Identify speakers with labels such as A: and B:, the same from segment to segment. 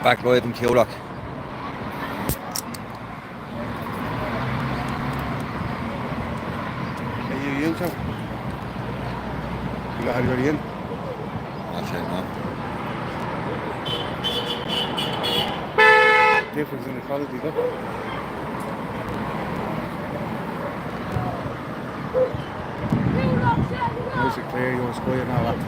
A: back live in Coolock.
B: Are you in, Joe? You got anybody in?
A: Not sure, no.
B: Difference in the quality, look. Nice and clear, you want to square and all that.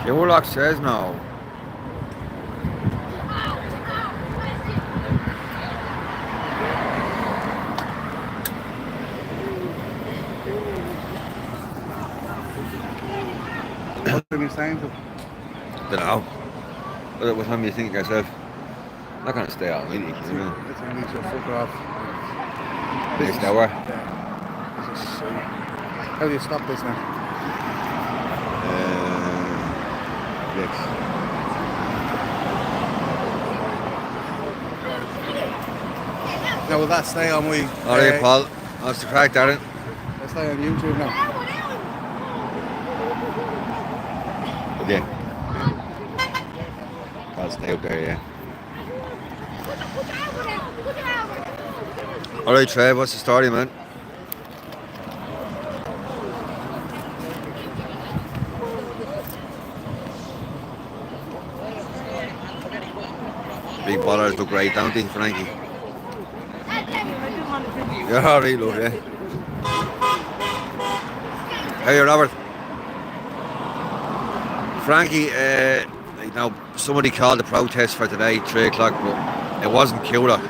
A: Coolock says no.
B: What's the new sign?
A: Don't know. What time do you think yourself? I'm not going to stay out really, you know.
B: It's a need to fuck off.
A: Next hour.
B: Yeah. This is so... How do you stop this now?
A: Yes.
B: Now will that stay on we?
A: Alright, Paul. What's the crack, Darren?
B: Let's stay on YouTube now.
A: Yeah. I'll stay up there, yeah. Alright, Trev, what's the story, man? Big ballers look great, don't they, Frankie? You're alright, love, yeah. Hey, Robert. Frankie, now somebody called the protest for today, 3 o'clock, but it wasn't Coolock.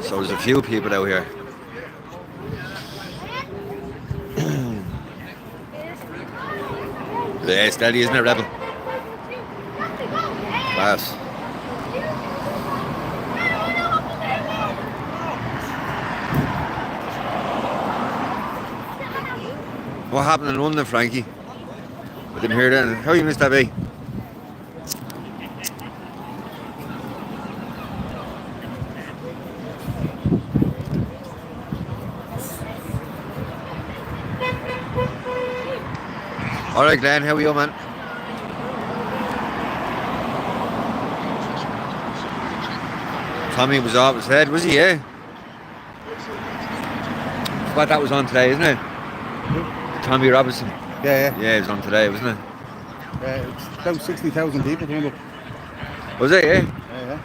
A: So there's a few people out here. Yeah, steady, isn't it, Rebel? Class. What happened in London, Frankie? I didn't hear that. How you missed that, be? Alright, Glenn, how are you, man? Tommy was off his head, was he, yeah? What that was on today, isn't it? Tommy Robinson.
B: Yeah.
A: Yeah, it was on today, wasn't it?
B: It's about 60,000 people coming up.
A: Was it, yeah?
B: Yeah.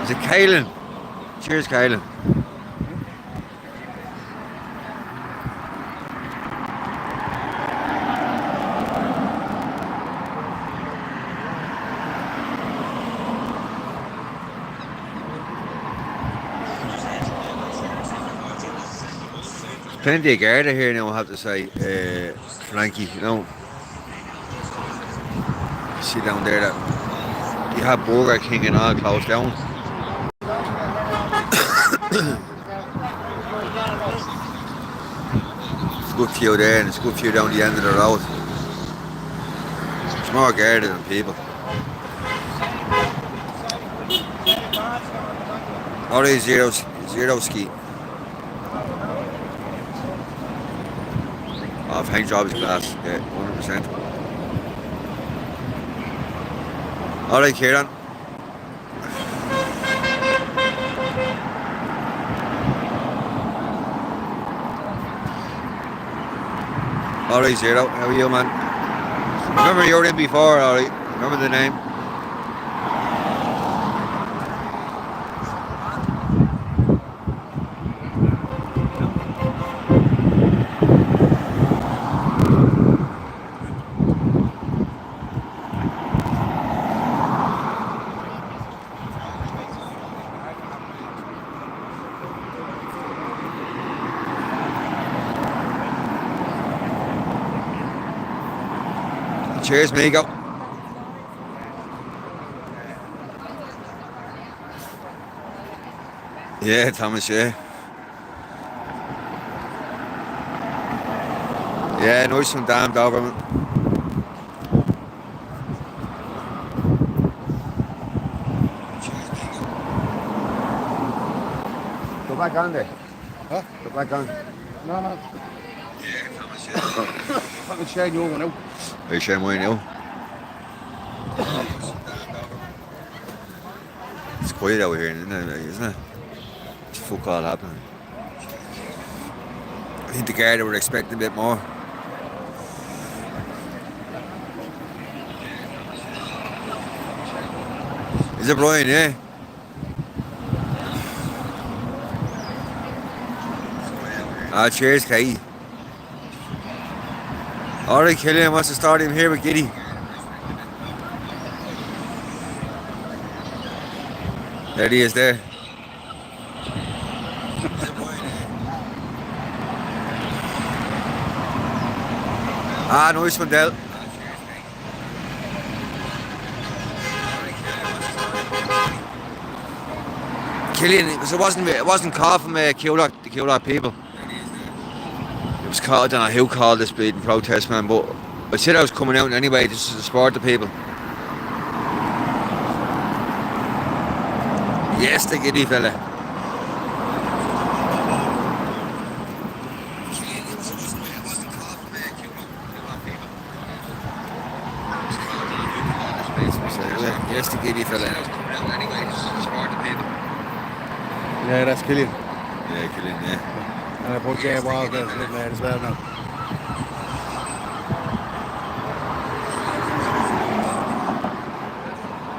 A: Is it Kaylin? Cheers, Kaylin. Plenty of Garda here now, I have to say, Frankie, you know. You see down there that you have Burger King and all closed down. It's a good few there and it's a good few down the end of the road. It's more Garda than people. Alright, zero ski. Oh, paint job is class, yeah, 100%. Alright, Kieran. Alright, Zero, how are you, man? Remember you were in before, alright? Remember the name? Cheers, Migo. Yeah, Thomas, yeah. Yeah, nice one, damn Doberman.
B: back on there.
C: Huh?
B: Go back on.
C: No, no. Fucking shade you over now.
A: Are you sharing mine now? It's quiet out here, isn't it? It's fuck all happening. I think the Garda were expecting a bit more. Is it Brian, yeah? Cheers, Katie. Alright, Killian, what's the story? I'm here with Giddy. There he is there. Nice one, Del. Killian, it wasn't called from the coolock people. It was called, I don't know who called this bleeding protest, man, but I said I was coming out anyway just to support the people. Yes, the Giddy fella. Yes, the Giddy fella.
C: Yeah, that's Killian.
A: Yeah, Killian, yeah.
C: And I put Jay Walls there as well now.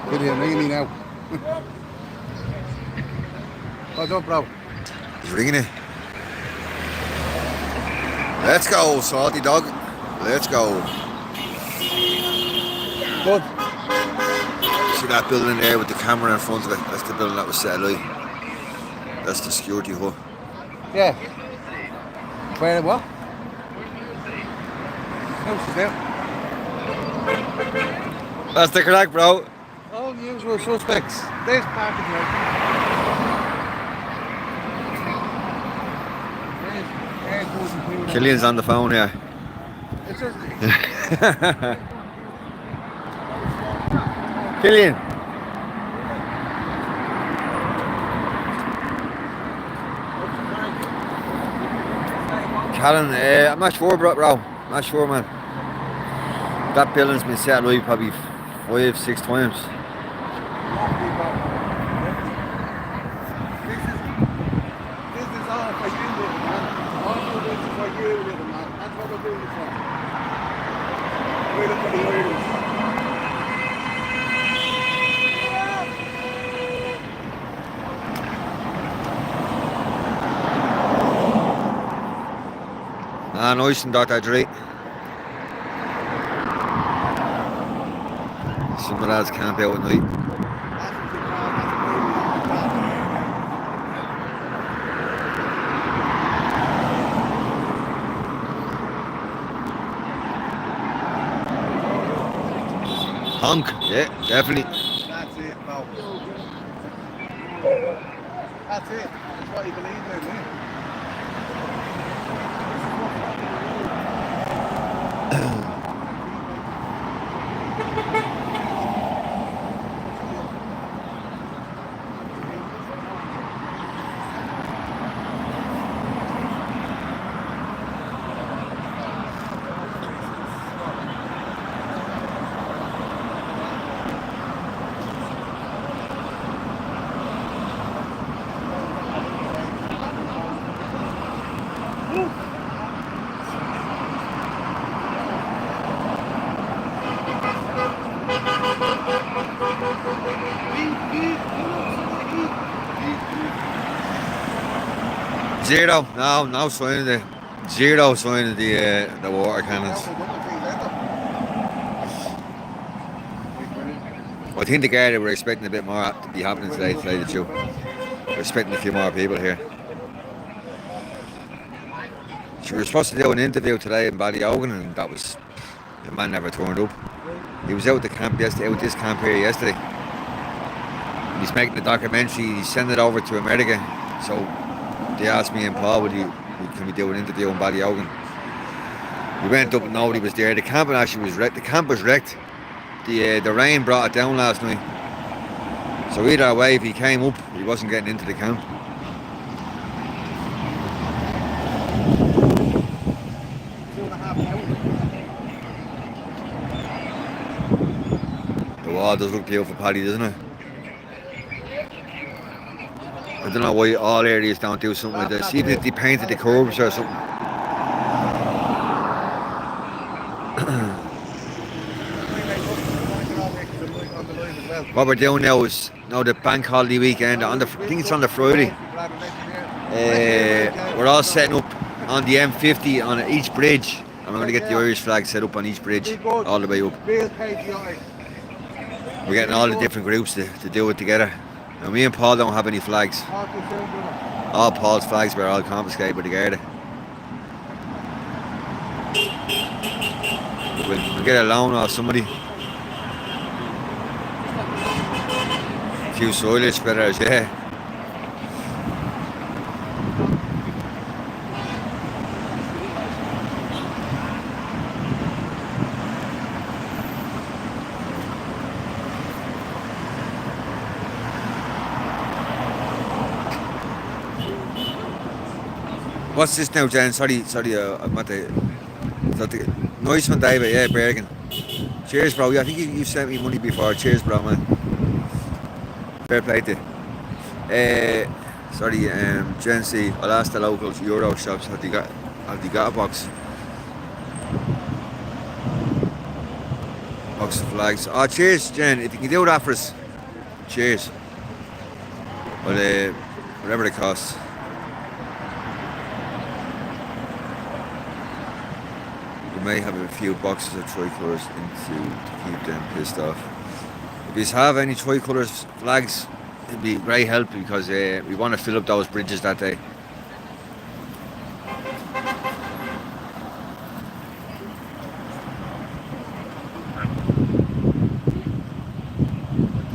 C: Killian, ring me now. What's up, bro?
A: He's ringing it. Let's go, salty dog. Let's go.
C: Good.
A: See that building there with the camera in front of it? That's the building that was set alight. That's the security hut.
C: Yeah. Where what? House is there.
A: That's the crack, bro.
C: All the usual suspects. There's parking right.
A: Killian's on the phone here.
C: It's just...
A: Killian. Callan, I'm not sure, bro. Not sure, man. That building's been set alight probably 5-6 times.
C: This is all for you, little man. All of this is for you, little man. That's what we're doing it for. We're looking for the Irish.
A: Nice and Dr. Dre. Some of the lads camp out at night. Honk, yeah, definitely.
C: That's it, pal. That's it. That's what you believe in, isn't it?
A: Zero, no sign of the zero sign of the water cannons. I think the Garda were expecting a bit more to be happening today, to tell you the truth. We're expecting a few more people here. So we were supposed to do an interview today in Ballyogan, and that was, the man never turned up. He was out the camp yesterday, out this camp here yesterday. He's making a documentary, he's sending it over to America. So they asked me and Paul, can we do an interview in Ballyogan? We went up and nobody was there. The camp actually was wrecked. The camp was wrecked. The rain brought it down last night. So either way, if he came up, he wasn't getting into the camp. The wall does look beautiful, Paddy, doesn't it? I don't know why all areas don't do something like this. Even if they painted the curbs or something. What we're doing now is the bank holiday weekend. I think it's on the Friday. We're all setting up on the M50 on each bridge, and we're going to get the Irish flag set up on each bridge all the way up. We're getting all the different groups to do it together. And me and Paul don't have any flags. All Paul's flags were all confiscated by the Garda. We'll get a loan off somebody. A few silage spreaders, yeah. What's this now, Jen? Sorry, I'm at the nice one, David. Yeah, Bergen. Cheers, bro. Yeah, I think you sent me money before. Cheers, bro, man. Fair play to you. Jen C. I'll ask the local Euro shops have they got a box of flags. Oh, cheers, Jen. If you can do that for us, cheers. But whatever it costs. May have a few boxes of tricolours to keep them pissed off. If you have any tricolours flags, it'd be great help because we want to fill up those bridges that day.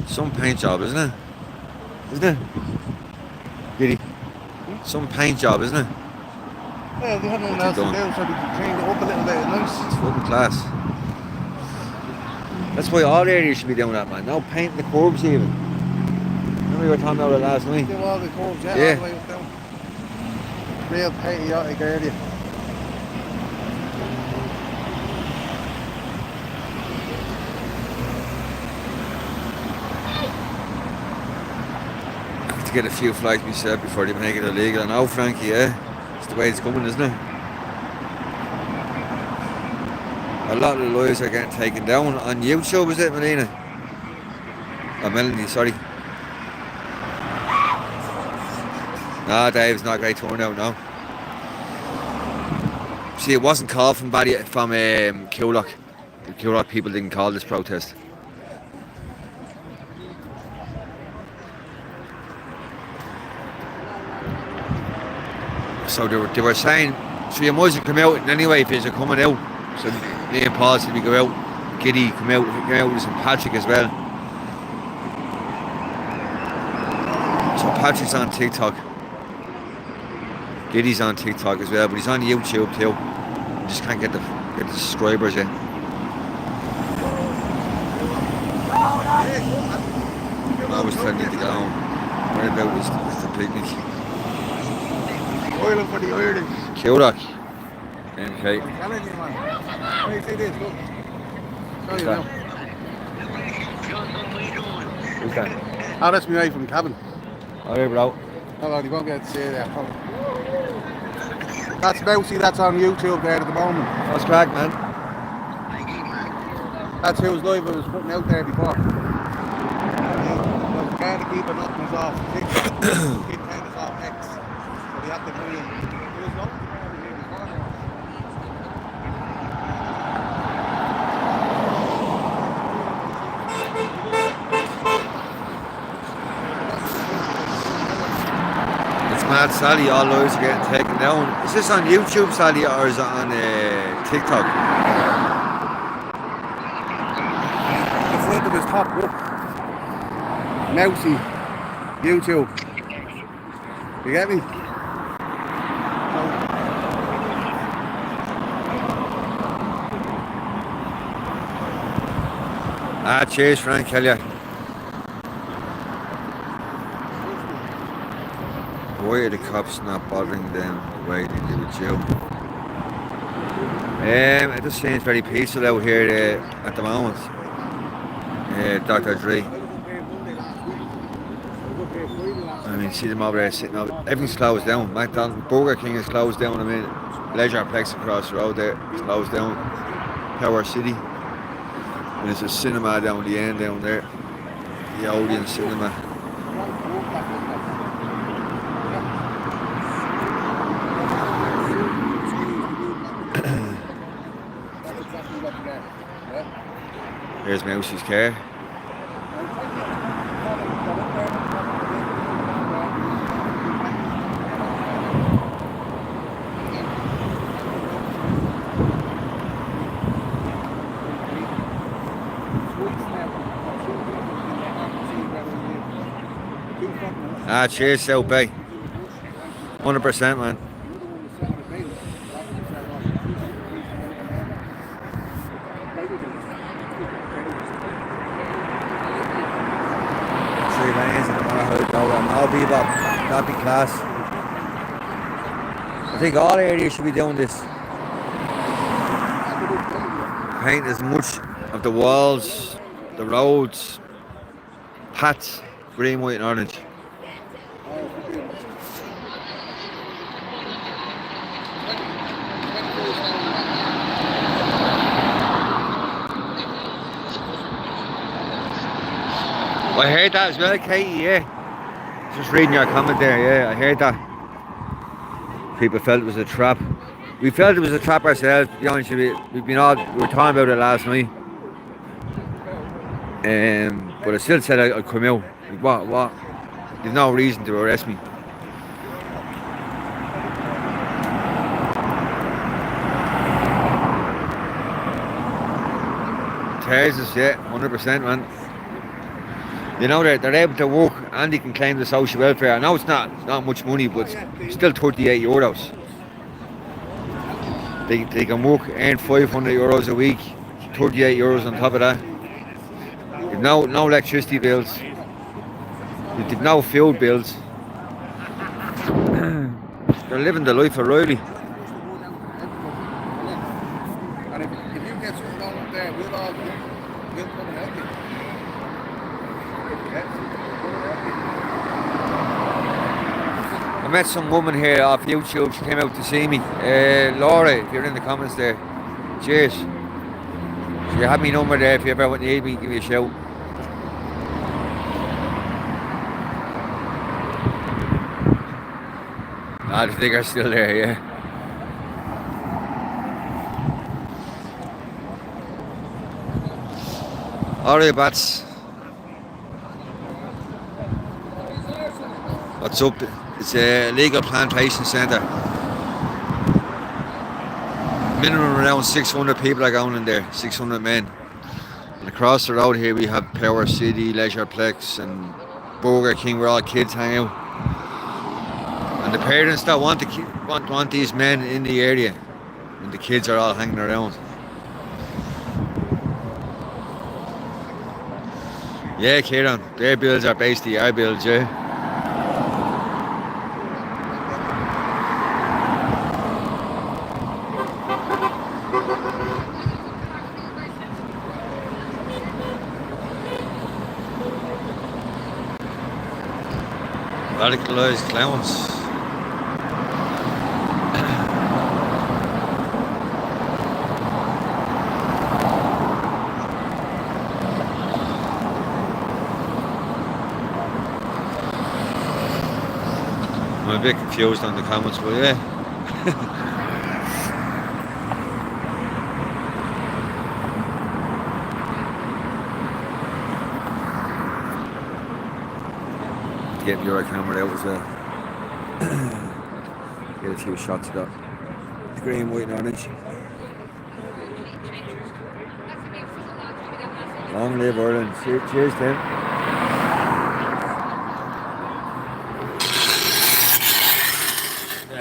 A: Some paint job, isn't it? Isn't it? Giddy. Some paint job, isn't it?
C: Yeah, they had nothing else to do, so they cleaned it up a little bit. Nice.
A: It's fucking class. That's why all areas should be doing that, man. Now painting the curbs even. Remember we were talking about it last night?
C: Do all the curbs, yeah. All the way up down. Real patriotic area.
A: To get a few flags myself before they make it illegal. I know, Frankie, yeah? It's the way it's coming, isn't it? A lot of the lives are getting taken down on YouTube, is it, Melina? Oh, Melanie, sorry. Nah, Dave's not a great turnout, no. See, it wasn't called from coolock. The coolock people didn't call this protest. So they were saying, so you mustn't come out anyway if you're coming out. So me and Paul said we go out, Giddy come out with St. Patrick as well. So Patrick's on TikTok. Giddy's on TikTok as well, but he's on YouTube too. You just can't get the subscribers in. I was telling you to go home. What about is the picnic?
C: Oiling for the Irish.
A: Coolock. Okay.
C: I'm telling you, man. Wait, see this, look. Show you now.
A: Who's that?
C: Oh, that's me mate from the cabin.
A: Oh, yeah, bro.
C: Hold on, you won't be able to see it there. That's mousey, that's on YouTube there at the moment.
A: What's crack, man?
C: That's who was live I was putting out there before. Well, the guy to keep it up was off. Keep us off X. So we have to put in. There was nothing to here before.
A: Mad Sally, all lives are getting taken down. Is this on YouTube, Sally, or is it on TikTok?
C: The front of his top, look. Mousey, YouTube. You get me?
A: Cheers, Frank Kelly. Why are the cops not bothering them the way they do with you? It just seems very peaceful out here at the moment. Yeah, Dr. Dre.
C: I was up here Monday last week. I was up here Friday last
A: I
C: week.
A: mean, see them over there sitting over. Everything's closed down. McDonald's, Burger King is closed down. I mean, Leisure Plex across the road there is closed down. Power City. And there's a cinema down the end down there. The Odeon Cinema.
C: That's exactly what they're. Yeah.
A: There's Mousey's car. Ah, cheers, South Bay. 100%, man. Three lanes and I'll be about that'd be class. I think all areas should be doing this. Paint as much of the walls, the roads, hats, green, white and orange. I heard that as well, Katie, yeah. Just reading your comment there, yeah, I heard that. People felt it was a trap. We felt it was a trap ourselves, to be honest with you. We were talking about it last night. But I still said I'd come out. Like, what? There's no reason to arrest me. Tears us, yeah, 100%, man. You know, they're able to work and they can claim the social welfare. I know it's not much money, but it's still 38 euros. They can work, earn 500 euros a week, 38 euros on top of that. They've no electricity bills. They've no fuel bills. They're living the life of Riley.
C: And if you get something going up there, we'll come and help you.
A: I met some woman here off YouTube. She came out to see me. Laura, if you're in the comments there, cheers. So you have my number there. If you ever need me, give me a shout. Ah, the sticker's still there, yeah. Alright, bats. What's up? It's a legal plantation centre. Minimum around 600 people are going in there, 600 men. And across the road here we have Power City, Leisure Plex and Burger King where all kids hang out. And the parents don't want these men in the area and the kids are all hanging around. Yeah, Kieran, their bills are basically our bills, yeah. Radicalised clowns. I'm a bit confused on the comments, but yeah. Get your camera out as well. Get a few shots of that. Green, white and orange. Long live Ireland. Cheers, Tim.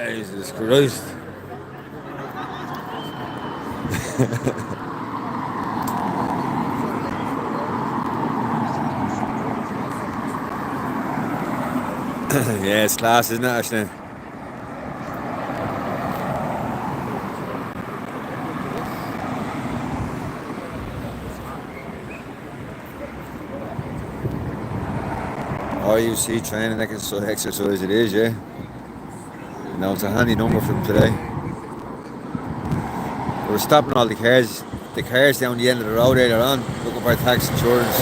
A: Jesus Christ. Yeah, it's class, isn't it, Ashton? RUC training exercise it is, yeah. Now it's a handy number for them today. They were stopping all the cars down the end of the road earlier on, looking for tax insurance.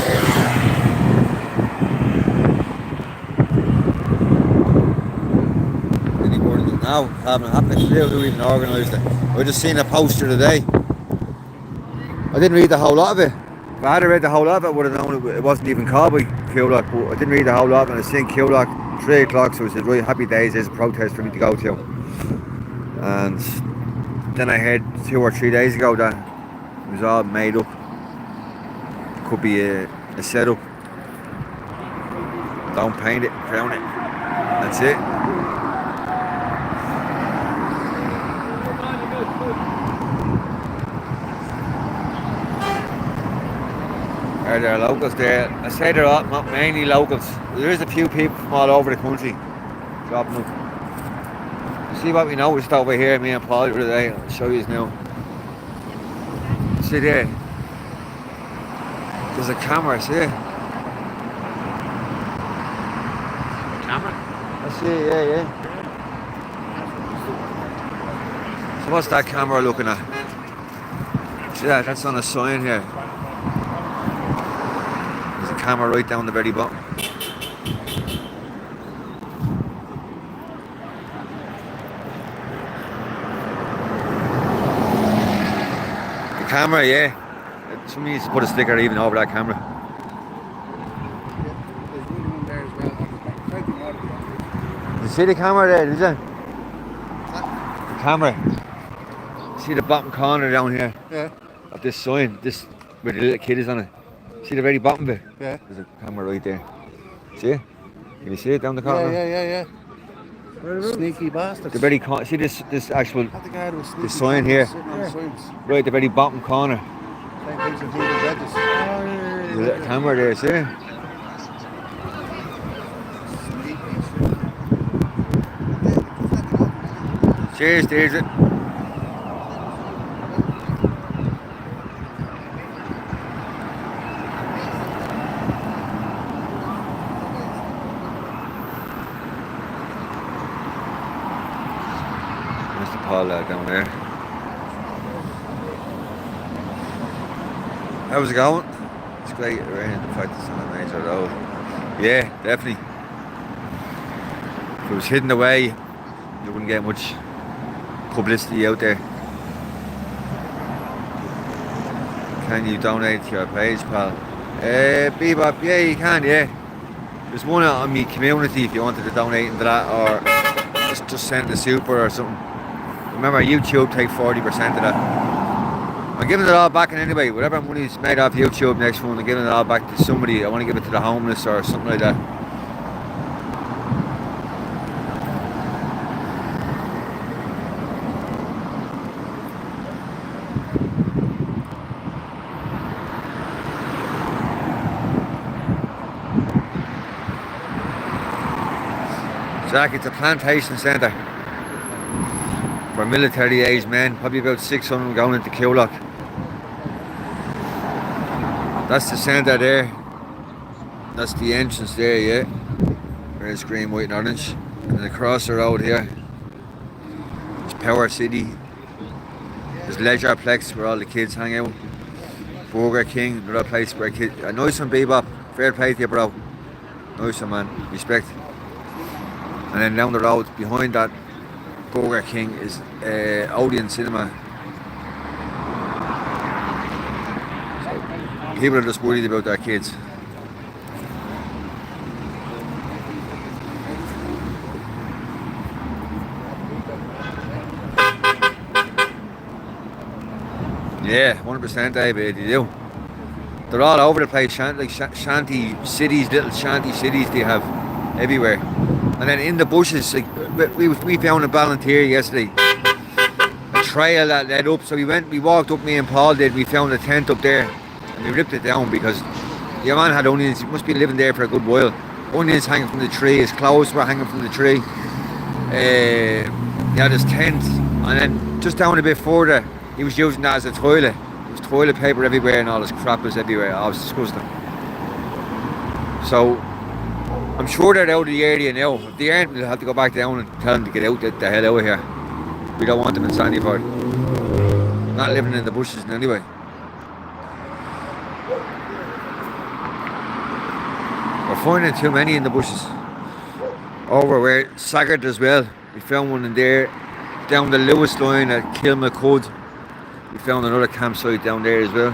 A: Any more than now, haven't happened to do who even organised it. I just seen a poster today. I didn't read the whole lot of it. If I had read the whole lot of it, I would have known it wasn't even called by coolock, but I didn't read the whole lot, and I seen coolock 3 o'clock, so I said, right, happy days, there's a protest for me to go to. And then I heard 2 or 3 days ago that it was all made up. It could be a setup. Don't paint it, crown it. That's it. Are there locals there? I say they're all, not mainly locals. There is a few people from all over the country dropping up. See what we noticed over here, me and Paul, the other day. I'll show you now. See there? There's a camera, see it?
B: Camera?
A: I see it, yeah. So what's that camera looking at? See that? That's on a sign here. There's a camera right down the very bottom. Camera, yeah. Somebody needs to put a sticker even over that camera.
C: There's one there as well.
A: You see the camera there, is it? The camera. See the bottom corner down here
C: Yeah,
A: of this sign, this where the little kid is on it. See the very bottom bit?
C: yeah.
A: There's a camera right there. See it? Can you see it down the corner?
C: Yeah. Sneaky bastard.
A: The very see this actual the sign here. Right, the very bottom corner. The little camera there, see it? Cheers, Deirdre. Mr. Paul down there. How's it going? It's great rain, the fact it's on a major road. Yeah, definitely. If it was hidden away, you wouldn't get much publicity out there. Can you donate to your page, pal? Bebop, yeah, you can, yeah. There's one on me community if you wanted to donate into that, or just send the super or something. Remember, YouTube take 40% of that. I'm giving it all back in anyway. Whatever money's made off YouTube next one, I'm giving it all back to somebody. I want to give it to the homeless or something like that. Zach, it's a plantation centre for military aged men, probably about 600 going into coolock. That's the centre there. That's the entrance there, yeah. There's green, white and orange. And then across the road here, there's Power City. There's Leisureplex where all the kids hang out. Burger King, another place where kids... A nice one, Bebop. Fair play to you, bro. Nice one, man. Respect. And then down the road behind that Burger King is Odeon Cinema. So people are just worried about their kids. Yeah, 100% they do. They're all over the place, shanty cities, little shanty cities they have everywhere. And then in the bushes, like we found a volunteer yesterday, a trail that led up. So we walked up, me and Paul did. We found a tent up there, and we ripped it down because the man had onions. He must be living there for a good while. Onions hanging from the tree. His clothes were hanging from the tree. He had his tent, and then just down a bit further, he was using that as a toilet. There was toilet paper everywhere, and all his crap was everywhere. Oh, it was disgusting. So I'm sure they're out of the area now. If they aren't, we'll have to go back down and tell them to get out the hell out of here. We don't want them in Sandyford. Not living in the bushes in anyway. We're finding too many in the bushes. Over where Saggart as well. We found one in there. Down the Lewis line at Kilmacud. We found another campsite down there as well.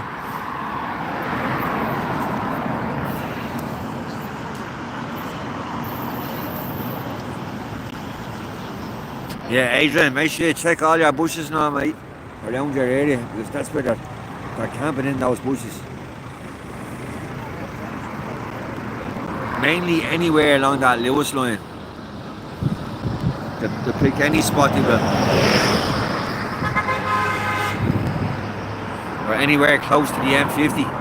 A: Yeah, Adrian, make sure you check all your bushes now, mate. Around your area, because that's where they're camping in those bushes. Mainly anywhere along that Lewis line. They pick any spot they will. Or anywhere close to the M50.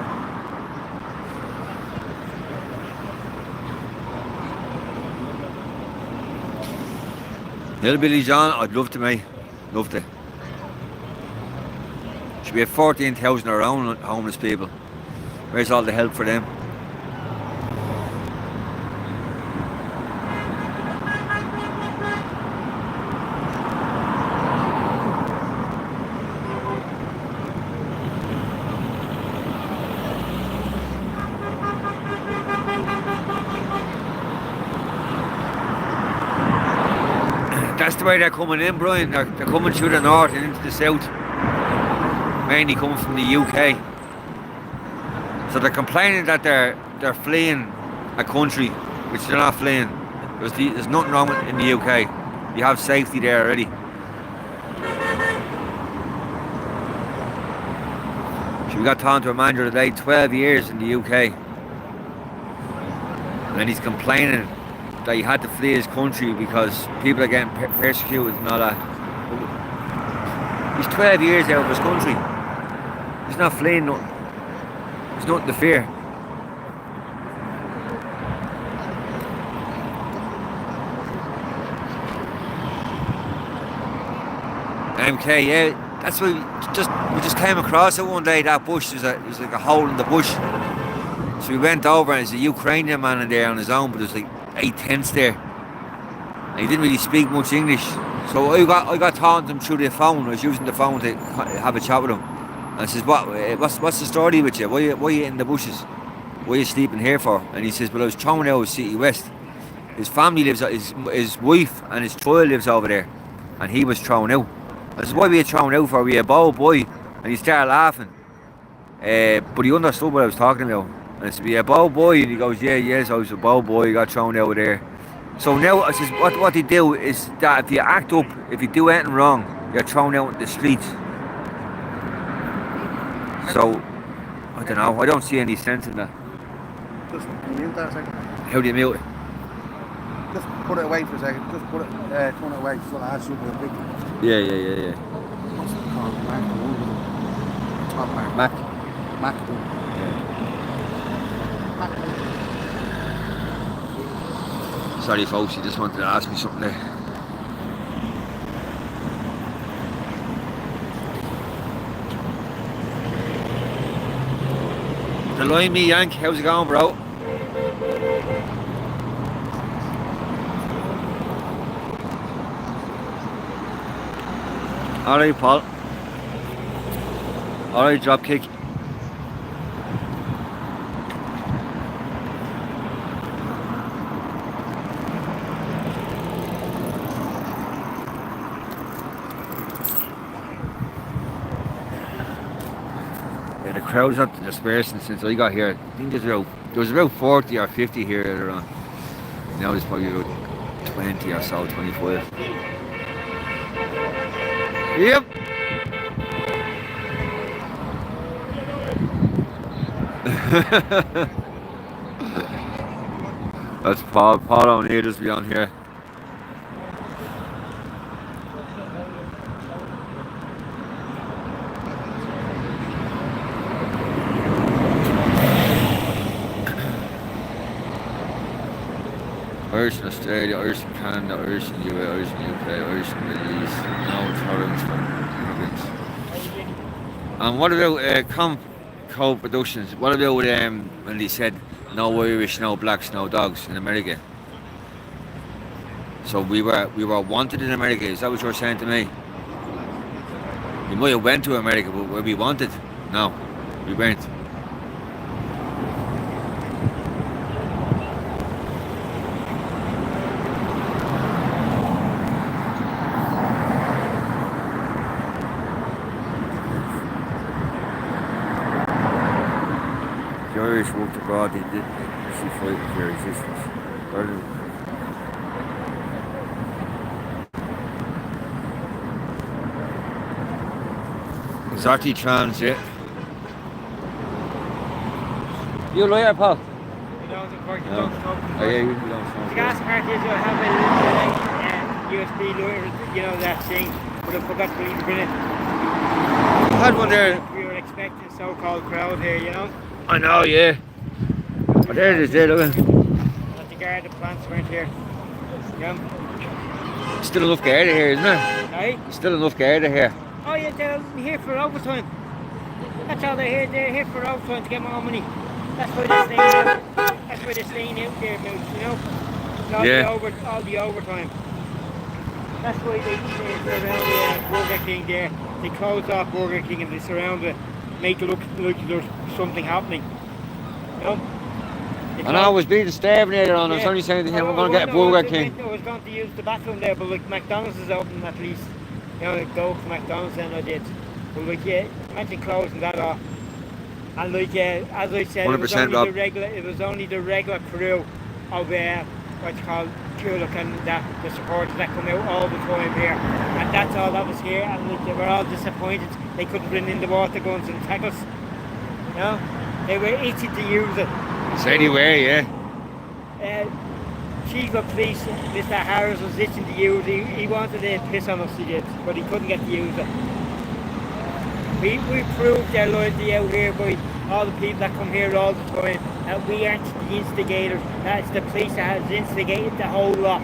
A: Hillbilly John, I'd love to, mate. Love to. Should be at 14,000 around homeless people. Where's all the help for them? That's the way they're coming in, Brian. They're coming through the north and into the south. Mainly coming from the UK. So they're complaining that they're fleeing a country, which they're not fleeing. There's nothing wrong in the UK. You have safety there already. So we got talking to a manager today, 12 years in the UK. And he's complaining that he had to flee his country because people are getting persecuted and all that. He's 12 years out of his country. He's not fleeing nothing. There's nothing to fear. MK, yeah, that's what we just came across it one day. That bush, there's like a hole in the bush. So we went over and there's a Ukrainian man in there on his own, but there's like 8 tents there. And he didn't really speak much English. So I got talking to him through the phone. I was using the phone to have a chat with him. And I says, what's the story with you? Why are you in the bushes? What are you sleeping here for? And he says, well, I was thrown out of City West. His family lives, his wife and his child lives over there. And he was thrown out. I said, why were you thrown out for? Were you a bold boy? And he started laughing. But he understood what I was talking about. And I said, were you a bold boy? And he goes, yes, I was a bold boy. I got thrown out there. So now, I says, what they do is that if you act up, if you do anything wrong, you're thrown out in the streets. So, I don't know. I don't see any sense in that.
B: Just mute that a second.
A: How do you mute it?
B: Just put it away for a second. Just put it, turn it away. Just want to ask you a big.
A: Yeah.
B: What's it called? Mac. Top Mac.
A: Mac.
B: Mac.
A: Sorry folks, he just wanted to ask me something there. The line me Yank, how's it going, bro? Alright, Paul. Alright, drop kick. Yeah, the crowd's not dispersing since I got here. I think there was about 40 or 50 here earlier on. Now there's probably about 20 or so, 25. Yep. That's Paul. Paul O'Neill just beyond here. Irish in Australia, Irish in Canada, Irish in US, Irish in UK, Irish in the Middle East, no tolerance for immigrants. And what about co-productions? What about when they said no Irish, no blacks, no dogs in America? So we were wanted in America. Is that what you're saying to me? We might have went to America, but were we wanted? No, we weren't. The Irish walked abroad. They did actually fight for their existence. Ireland. Exactly trans, yeah. You a lawyer, Paul?
D: You know, the court
A: No.
D: don't smoke.
A: Oh yeah, you don't
D: The
A: smoke.
D: gas part is you'll have a little USB lawyer, you know, that thing, but I forgot to even bring it.
A: I had one there.
D: We were expecting a so-called crowd here, you know.
A: I know, yeah. Oh, there it is, there, look.
D: That the guard, the plants weren't here. Yeah.
A: Still enough Garda here, isn't there?
D: Right?
A: Still enough Garda here.
D: Oh yeah, they're here for overtime. That's all they're here. They're here for overtime to get more money. That's why they're staying out. That's why they're staying out there, about, you know. All
A: Yeah.
D: all the overtime. That's why they surround the Burger King there. They closed off Burger King and they surround it, make it look like there's something happening. You know? They
A: And I was being starving there on. I was
D: Yeah.
A: only saying to him,
D: Oh,
A: we're going to get a Burger King.
D: I was going to use the bathroom there, but like McDonald's is open at least. You know, go to McDonald's then I did. But like, yeah, imagine closing that off. And like, as I said,
A: 100% Rob.
D: it was only the regular crew of what's called coolock and that the supporters that come out all the time here. And that's all that was here. And like, they were all disappointed. They couldn't bring in the water guns and tackles. You know, they were itching to use it.
A: It's anywhere, yeah.
D: Chief of Police, Mr. Harris, was itching to use it. He wanted to piss on us, he did, but he couldn't get to use it. We proved their loyalty out here by all the people that come here all the time, that we aren't the instigators, that it's the police that has instigated the whole lot.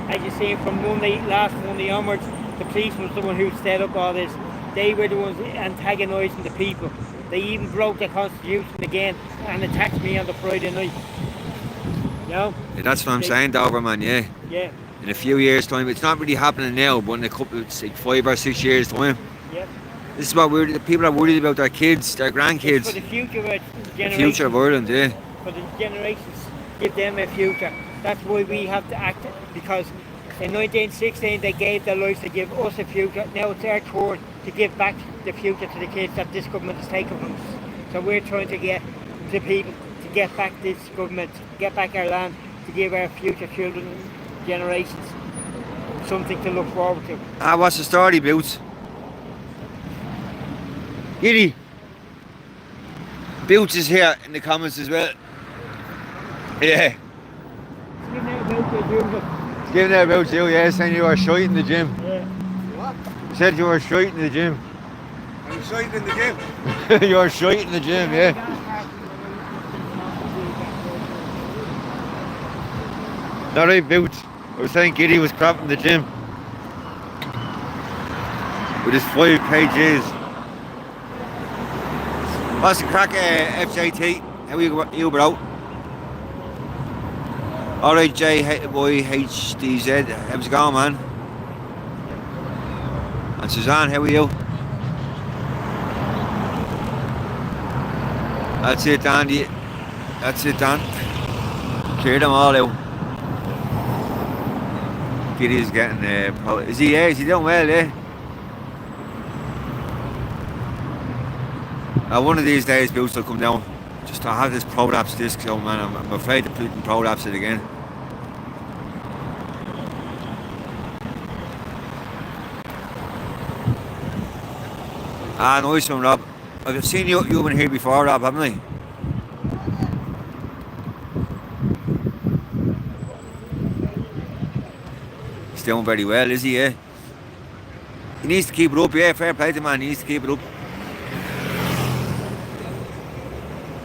D: As you see from last Monday onwards, the police was the one who set up all this. They were the ones antagonising the people. They even broke the constitution again and attacked me on the Friday night. You know?
A: Yeah, that's what I'm saying, Doberman, yeah.
D: Yeah,
A: In a few years' time, it's not really happening now, but in a couple, it's like 5 or 6 years' time.
D: yeah.
A: This is what the people are worried about their kids, their
D: It's for
A: grandkids.
D: the future of the
A: The
D: generations.
A: future of Ireland, yeah.
D: For the generations, give them a future. That's why we have to act, because in 1916 they gave their lives to give us a future. Now it's our turn to give back the future to the kids that this government has taken from us. So we're trying to get the people to get back this government, get back our land, to give our future children and generations something to look forward to.
A: Ah, what's the story, Boots? Giddy. Boots is here in the comments as well. Yeah.
D: Give them about the Europe.
A: Giving out about you, yeah, saying you were shite in the gym.
D: Yeah.
C: What?
A: Said you were shite in the gym.
C: I'm shite in the gym.
A: You were shite in the gym, yeah. Not right, Boots. I was saying Giddy was crap in the gym. With his 5 kgs. What's the crack, FJT? How you bro? Alright, JYHDZ. How's it going, man? And Suzanne, how are you? That's it, Andy. That's it, Dan. Clear them all out. Giddy's getting is he? Yeah, is he doing well? Yeah. One of these days, Boots will come down. Just to have this prolapse disc, so man, I'm afraid to prolapse it again. Ah, nice one, Rob. I've seen you've been here before, Rob, haven't I? He's doing very well, is he? Yeah. He needs to keep it up, yeah. Fair play to the man. He needs to keep it up.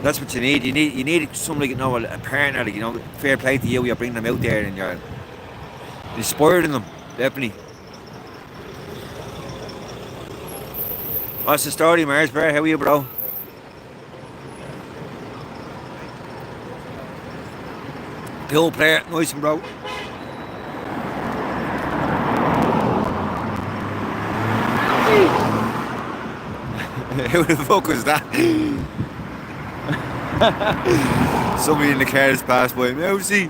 A: That's what you need. You need somebody, you know, a partner. You know, fair play to you. You're bringing them out there and you're inspiring them, definitely. What's the story, Marsburg? How are you, bro? Pool player, nice one, bro. Who the fuck was that? Somebody in the car has passed by. Mousey.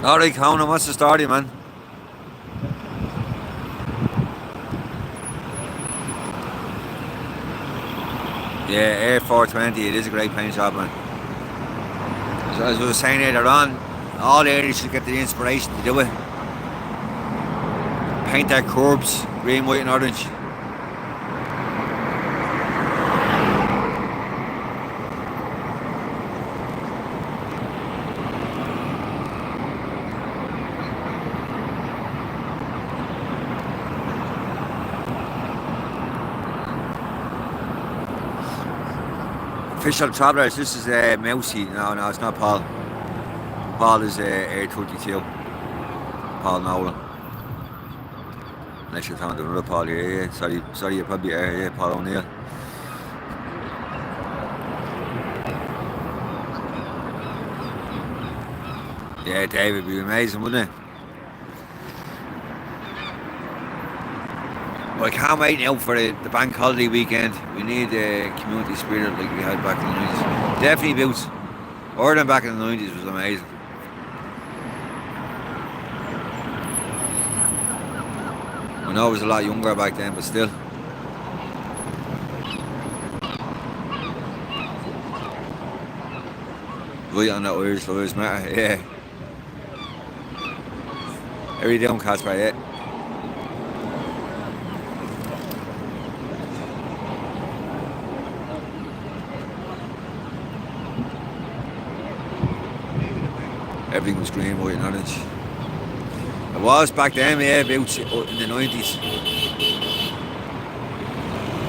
A: Alright, Conan, what's the story, man? Yeah, Air 420, it is a great paint job, man. So as I was saying earlier on, all areas should get the inspiration to do it. Paint their curbs green, white and orange. Official travellers, this is Mousey. No, it's not Paul. Paul is Air 32. Paul Nolan. Unless you're talking to another Paul here, yeah. Sorry, you probably are, yeah, Paul O'Neill. Yeah, David, would be amazing, wouldn't it? Well, I can't wait now for the bank holiday weekend. We need community spirit like we had back in the 90s. Definitely boots. Ireland back in the 90s was amazing. I know I was a lot younger back then, but still. Right on that Irish Lives Matter, yeah. Every day on Casper, yeah. Everything was green, white and orange. It was back then, yeah, about in the 90s.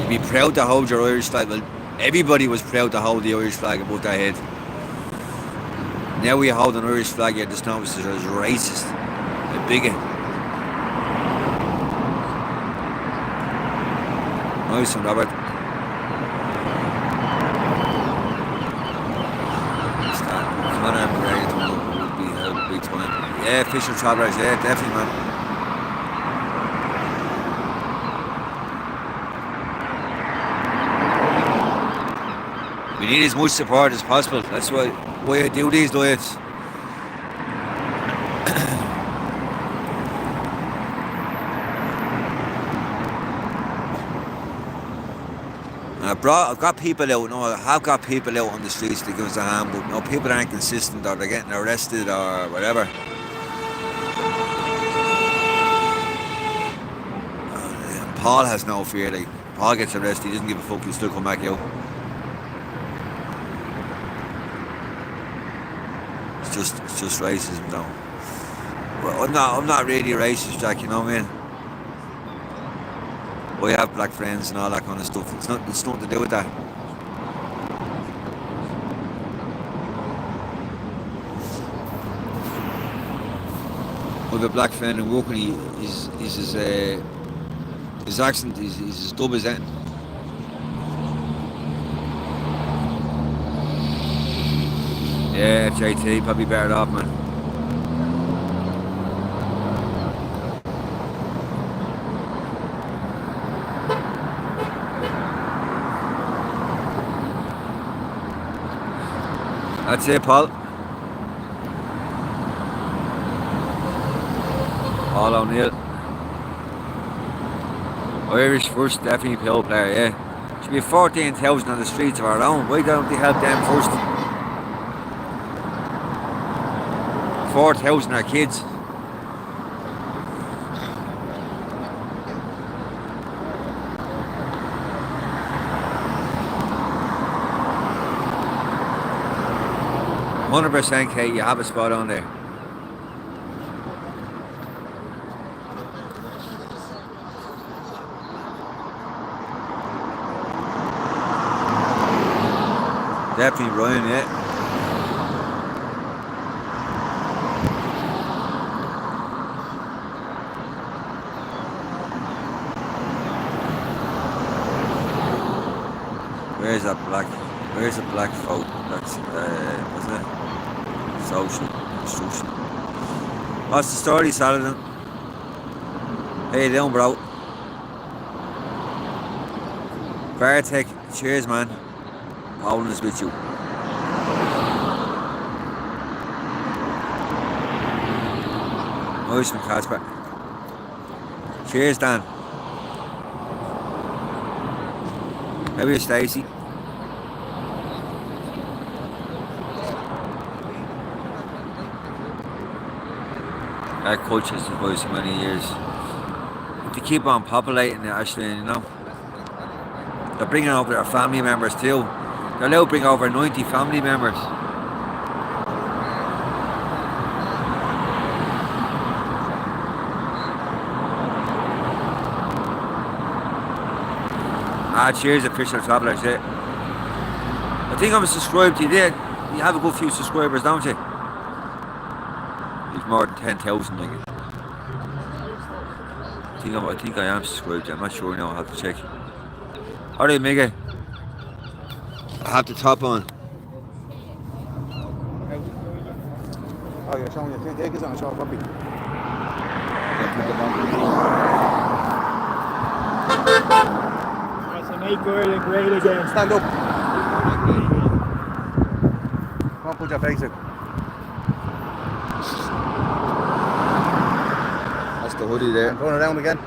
A: You'd be proud to hold your Irish flag. Well, everybody was proud to hold the Irish flag above their head. Now we hold an Irish flag, you're just noticed as racist, a bigot. Nice one, Robert. Yeah, official travellers, yeah, definitely, man. We need as much support as possible. That's why I do these diets. I've got people out. No, I have got people out on the streets to give us a hand, but no, people aren't consistent, or they're getting arrested or whatever. Paul has no fear. Like, Paul gets arrested, he doesn't give a fuck. He'll still come back out. It's just racism, though. Well, I'm not really racist, Jack. You know what I mean? We have black friends and all that kind of stuff. It's nothing to do with that. I have a black friend in working. His accent is as dub as that. Yeah, FJT, probably better off, man. That's it, Paul. Paul O'Neill. Irish first, definitely PL player, yeah. Should be 14,000 on the streets of our own. Why don't they help them first? 4,000 are kids. %, Kate, you have a spot on there. Definitely Ryan, yeah. Where's that black? Where's the black folk? That's wasn't it? Social construction. What's the story, Saladin? How you doing, bro? Bartek, cheers, man. Poland is with you. Nice from Casper. Cheers, Dan. How are you, Stacey? Our culture's survived so many years. They keep on populating it, actually, you know. They're bringing over their family members too. They're allowed to bring over 90 family members. Cheers, official travellers, yeah. I think I'm subscribed to you there. You have a good few subscribers, don't you? You've more than 10,000, like it. I think I am subscribed to you. I'm not sure now, I'll have to check. Alright, Miggy. I have the top on.
B: Oh, you're showing your take us on a short puppy.
D: That's a make Ireland great again.
B: Stand up. Come on, put your face in.
A: That's the hoodie there.
B: Turn around again.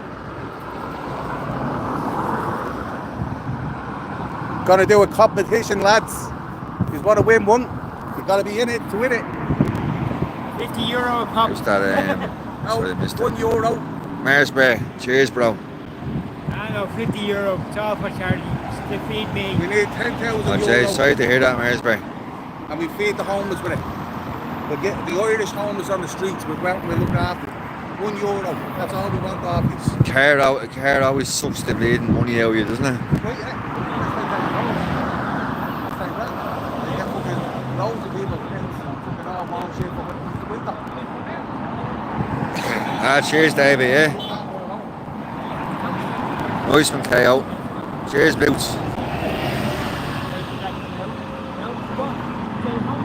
B: Gonna do a competition, lads. If you want to win one, you gotta be in it to win it.
D: €50 a pop.
A: Who's that? Sorry, I missed it.
B: €1.
A: Marsbury, cheers, bro.
D: I know, €50. It's all for charity. It's to feed me.
B: We need 10,000
A: I'm sorry,
B: euro.
A: sorry to hear that, Marsbury.
B: And we feed the homeless with it. We'll get the Irish homeless on the streets. We'll look after them. €1. That's all we want off these.
A: Care always sucks the bleeding money out of you, doesn't it?
B: Right, yeah. You get fucking loads of people fucking all warm shit for the winter.
A: Cheers, David, yeah. Nice one, KO. Cheers, Boots.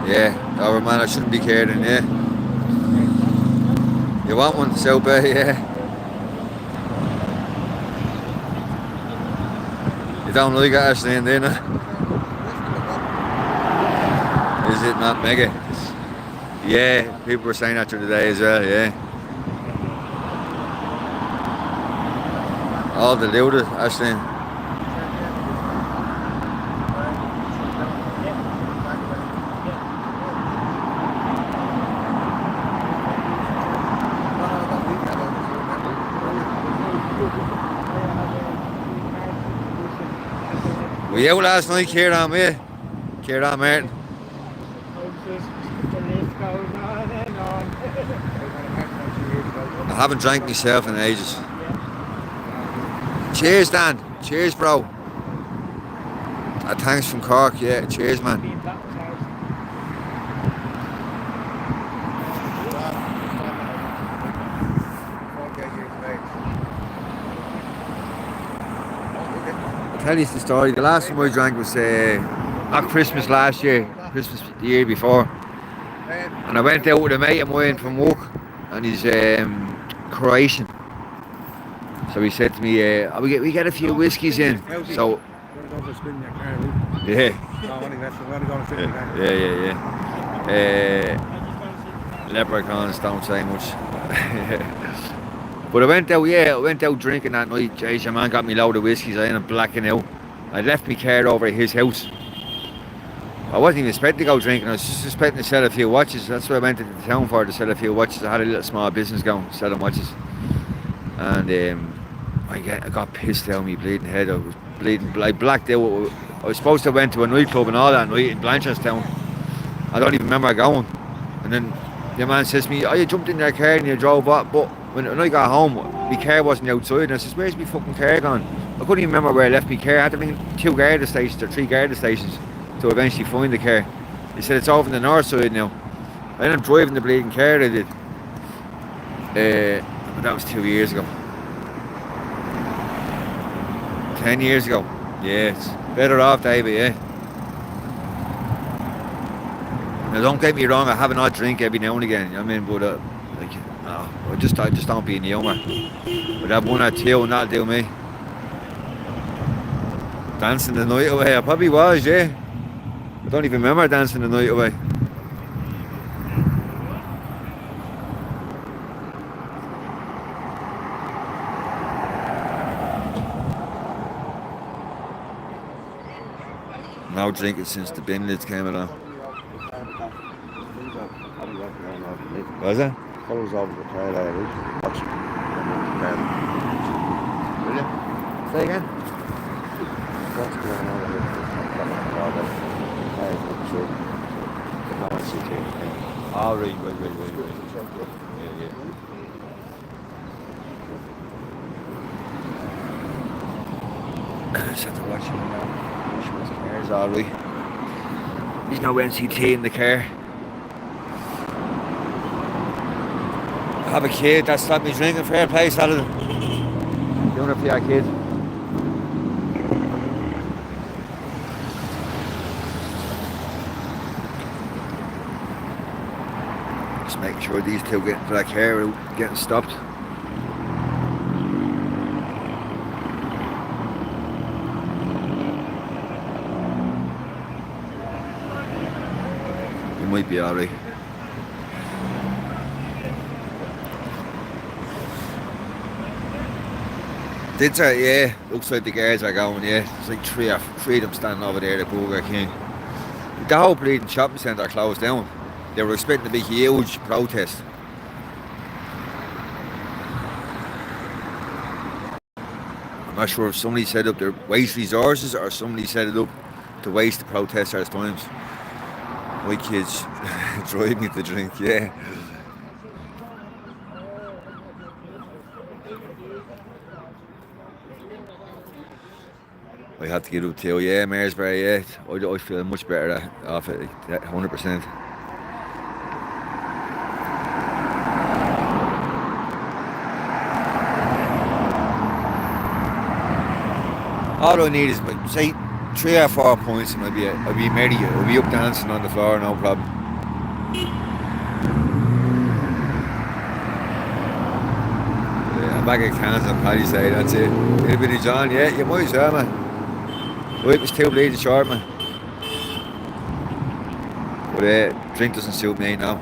A: Yeah, oh man, I shouldn't be caring, yeah. You want one, South Bay, yeah. You don't like it, Ashleen, do you? Is it not mega? Yeah, people were saying that today as well, yeah. All deluded, Ashleen. Were you out last night, Kieran, were you? Kieran Martin.
D: The list goes on and on.
A: I haven't drank myself in ages. Cheers, Dan. Cheers, bro. Thanks from Cork, yeah. Cheers, man.
D: Being baptised.
A: I'll tell you the story. The last time I drank was not Christmas last year, Christmas the year before. And I went out with a mate of mine from work, and he's Croatian. So he said to me, we get a few whiskies in. So, yeah. Yeah. Leprechauns don't say much. But I went out drinking that night. Jeez, your man got me a load of whiskies. I ended up blacking out. I left my car over at his house. I wasn't even expecting to go drinking. I was just expecting to sell a few watches. That's what I went to the town for, to sell a few watches. I had a little small business going, selling watches. And I got pissed out of me bleeding head. I was bleeding. I blacked out. I was supposed to went to a nightclub and all that night in Blanchardstown. I don't even remember going. And then the man says to me, "Oh, you jumped in your car and you drove up." But when I got home, my car wasn't outside. And I says, "Where's my fucking car gone?" I couldn't even remember where I left my car. I had to ring 2 guard stations or 3 guard stations to eventually find the car. He said it's over on the north side now. I ended up driving the bleeding car, I did. But that was 2 years ago. 10 years ago. Yeah, Better off, David, yeah. Now, don't get me wrong, I have an odd drink every now and again, you know what I mean? But, like, no, I just don't be in the humour. But have one or two and that'll do me. Dancing the night away, I probably was, yeah. I don't even remember dancing the night away. No drinking since the bin lids came along. Was it?
C: Fellows over the trail there, watching. Will you?
A: Say again?
C: What's going on here? No one sees here.
A: Oh, right. Yeah. Just have to watch him now. His car's all right. There's no NCT in the car. I have a kid that stopped me drinking. Fair play, Saturday. Doing it for your kid. Just making sure these two get into that car without getting stopped. You might be alright. Did yeah. Looks like the guards are going, yeah. There's like three of them standing over there at Burger King. The whole bleeding shopping centre closed down. They were expecting a big huge protest. I'm not sure if somebody set up their waste resources or somebody set it up to waste the protesters' times. My kids drive me to drink, yeah. I had to give up too, yeah, Maresbury, yeah. I feel much better off it, 100%. All I need is, say, 3 or 4 points and I'll be merry. I'll be up dancing on the floor, no problem. Yeah, a bag of cans on Paddy's Day, that's it. Little bit of John, yeah, you might as well, man. It was too bleeding short, man. But drink doesn't suit me now.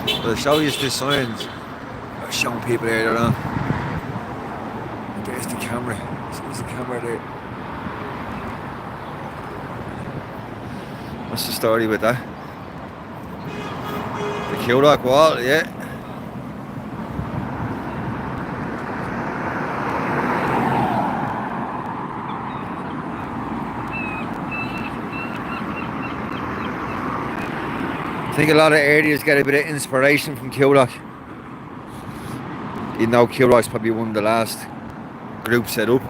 A: But I'll show you the signs. I'm showing people there, they're on. There's the camera. There's the camera there. What's the story with that? The coolock wall, yeah. I think a lot of areas get a bit of inspiration from coolock. You know, coolock's probably one of the last groups set up.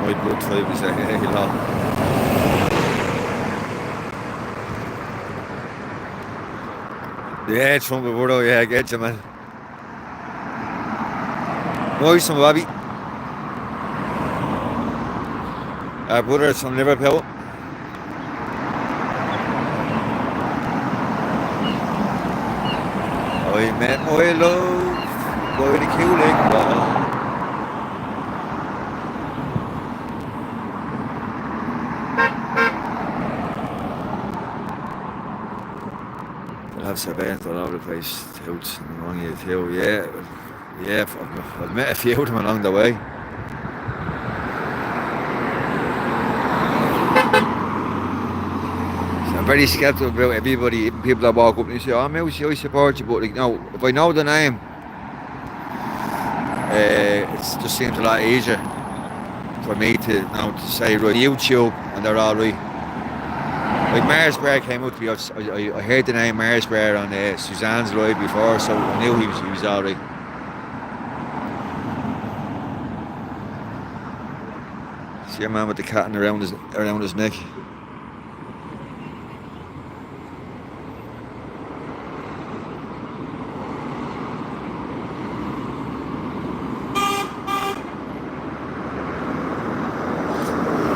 A: My blood type is a hell lot. Yeah, trumpet Burrow, yeah, I get you, man. Nice one, Bobby. Our brother's from Liverpool. I met my love by the coolock wall. They'll have surveillance all over the place. Touts and among you too, yeah. Yeah, I've met a few of them along the way. So I'm very sceptical about everybody, even people that walk up and say, oh, Mousey, I support you, but like, no, if I know the name, it just seems a lot easier for me to say, right, YouTube, and they're all right. Like Maresbury came up to me, I heard the name Maresbury on Suzanne's live before, so I knew he was all right. See a man with the cat around his neck.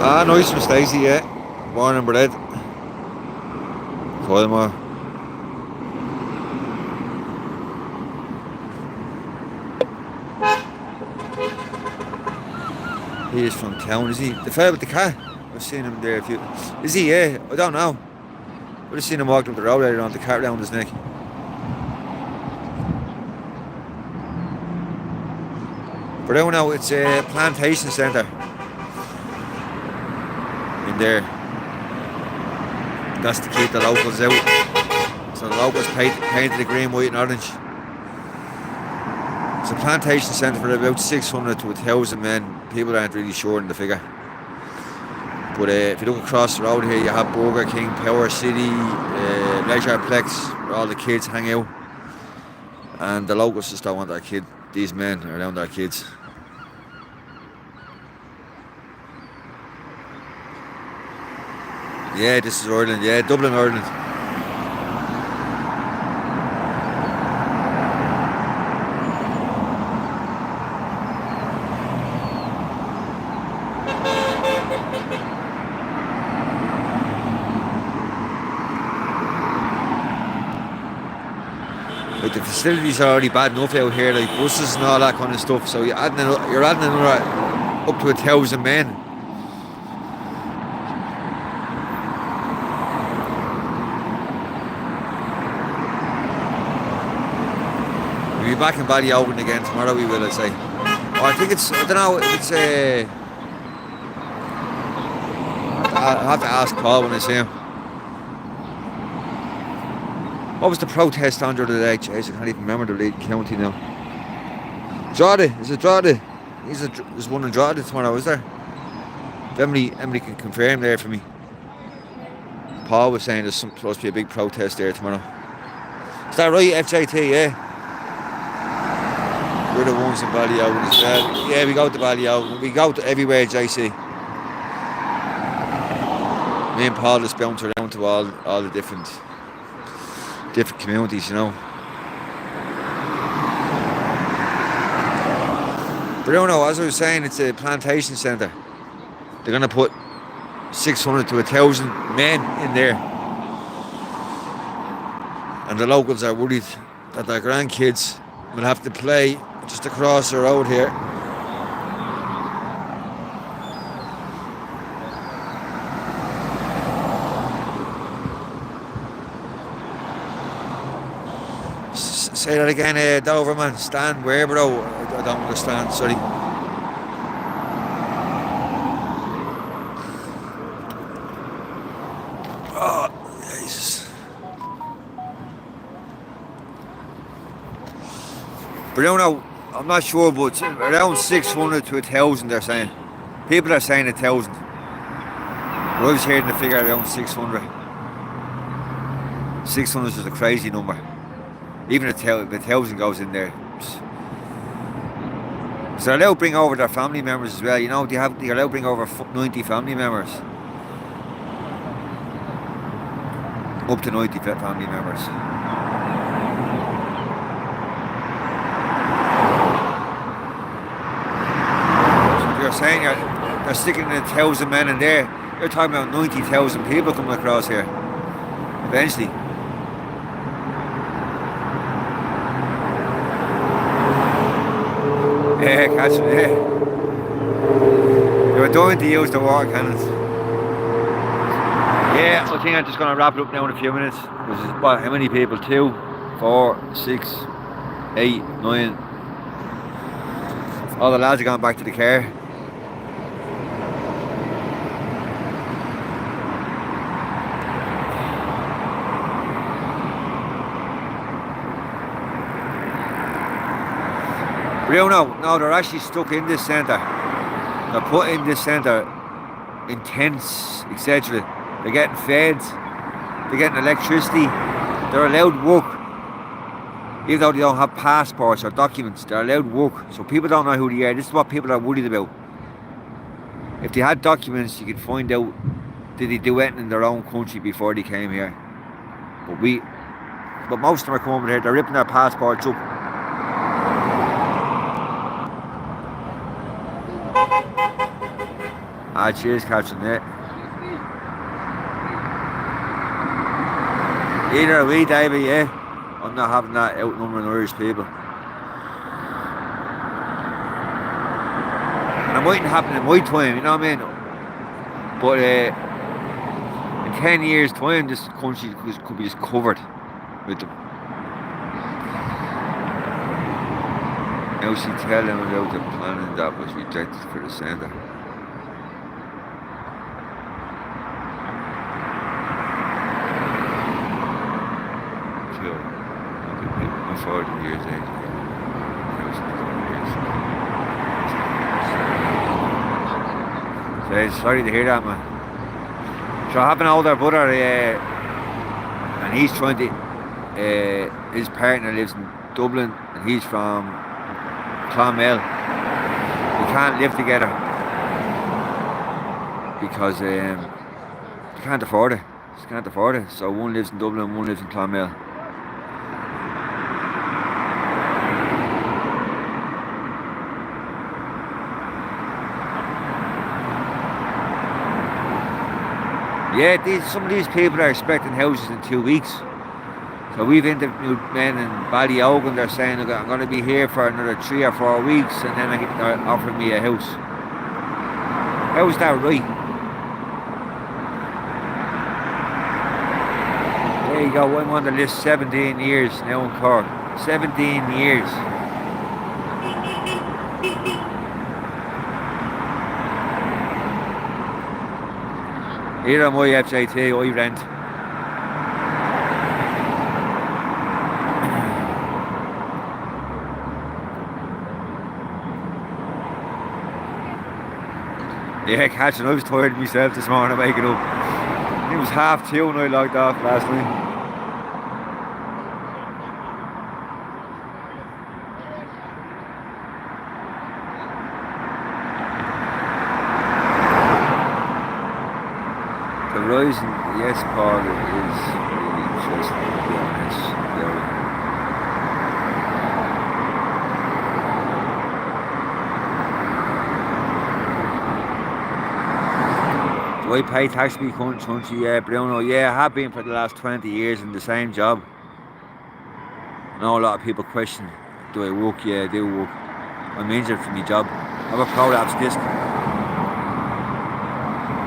A: Ah, nice from Stacey, yeah. Born and bred. Coilmore. He is from town, is he? The fella with the cat. I've seen him there a few. Is he? Yeah, I don't know. I've just seen him walking up the road there on the cat around his neck. But I don't know, it's a plantation centre. In there. That's to keep the locals out. So the locals painted the green, white and orange. It's a plantation centre for about 600 to 1,000 men. People aren't really sure in the figure. But if you look across the road here, you have Burger King, Power City, Leisureplex, where all the kids hang out. And the locals just don't want these men around their kids. Yeah, this is Ireland. Yeah, Dublin, Ireland. Like the facilities are already bad enough out here, like buses and all that kind of stuff. So you're adding another up to 1,000 men. We'll be back in Ballyogan again tomorrow. We will, I'd say. Oh, I think it's. I don't know. It's I'll have to ask Paul when I see him. What was the protest under the day? Jeez, I can't even remember the lead county now. Drogheda, is it Drogheda? There's one in Drogheda tomorrow, is there? If Emily can confirm there for me. Paul was saying there's supposed to be a big protest there tomorrow. Is that right, FJT? Yeah. We're the ones in Ballyogan as well. Yeah, we go to Ballyogan. We go to everywhere, JC. Me and Paul just bounce around to all the different communities, you know. But I don't know, as I was saying, it's a plantation centre. They're going to put 600 to 1,000 men in there. And the locals are worried that their grandkids will have to play just across the road here. Say that again, Doverman. Stand where, bro? I don't understand, sorry. Oh, Jesus. But I don't know, I'm not sure, but it's around 600 to 1,000 they're saying. People are saying 1,000. But I was hearing the figure around 600. 600 is a crazy number. Even if 1,000 goes in there. So they're allowed to bring over their family members as well. You know, they're allowed to bring over 90 family members. Up to 90 family members. So you're saying they're sticking 1,000 men in there. You're talking about 90,000 people coming across here. Eventually. Yeah, catch it, yeah. They were dying to use the water cannons. Yeah, I think I'm just going to wrap it up now in a few minutes. What, how many people? 2, 4, 6, 8, 9. All the lads are going back to the car. No, they're actually stuck in this centre. They're put in this centre in tents, etc. They're getting fed, they're getting electricity, they're allowed work. Even though they don't have passports or documents, they're allowed work. So people don't know who they are. This is what people are worried about. if they had documents, you could find out did they do anything in their own country before they came here. But most of them are coming over here. They're ripping their passports up. Cheers, catching that. Either are we, David, yeah. I'm not having that outnumbering Irish people. And it mightn't happen in my time, you know what I mean? But in 10 years' time, this country could be just covered with them. Now she tell them about the planning that was rejected for the centre. I'm 40 years age. So sorry to hear that, man. So I have an older brother, and he's trying to. His partner lives in Dublin, and he's from Clonmel. They can't live together because they can't afford it. Just can't afford it. So one lives in Dublin, and one lives in Clonmel. Yeah, some of these people are expecting houses in 2 weeks. So we've interviewed men in Ballyogan, they're saying, I'm going to be here for another 3 or 4 weeks, and then they're offering me a house. How's that right? There you go, I'm on the list 17 years now in Cork. 17 years. Here am I FJT, I rent. Yeah, catching, I was tired myself this morning waking up. It was 2:30 when I logged off last night. The rise in the export is really interesting, to be honest. Do I pay tax to my country? Yeah, Bruno. Yeah, I have been for the last 20 years in the same job. I know a lot of people question, do I work? Yeah, I do work. I'm injured from my job. I have a prolapse disc.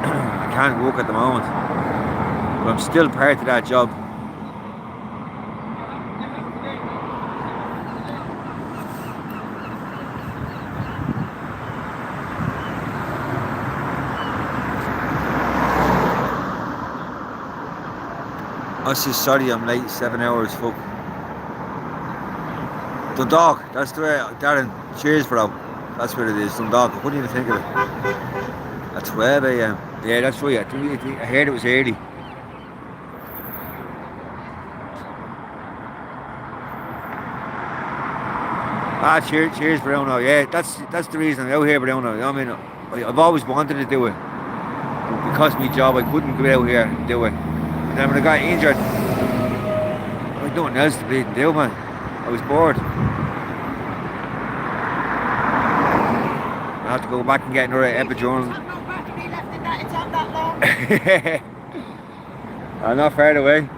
A: I can't work at the moment, but I'm still part of that job. I said sorry, I'm late 7 hours. Fuck. Dundalk, that's the way, Darren. Cheers, bro. That's where it is, Dundalk. I couldn't even think of it. At 12 a.m. Yeah, that's right. I heard it was early. Cheers, Bruno. Yeah, that's the reason I'm out here, Bruno. I mean, I've always wanted to do it, but because of my job, I couldn't go out here and do it. And then when I got injured, I had nothing else to bleed and do, man. I was bored. I had to go back and get another epidural. I'm not far away.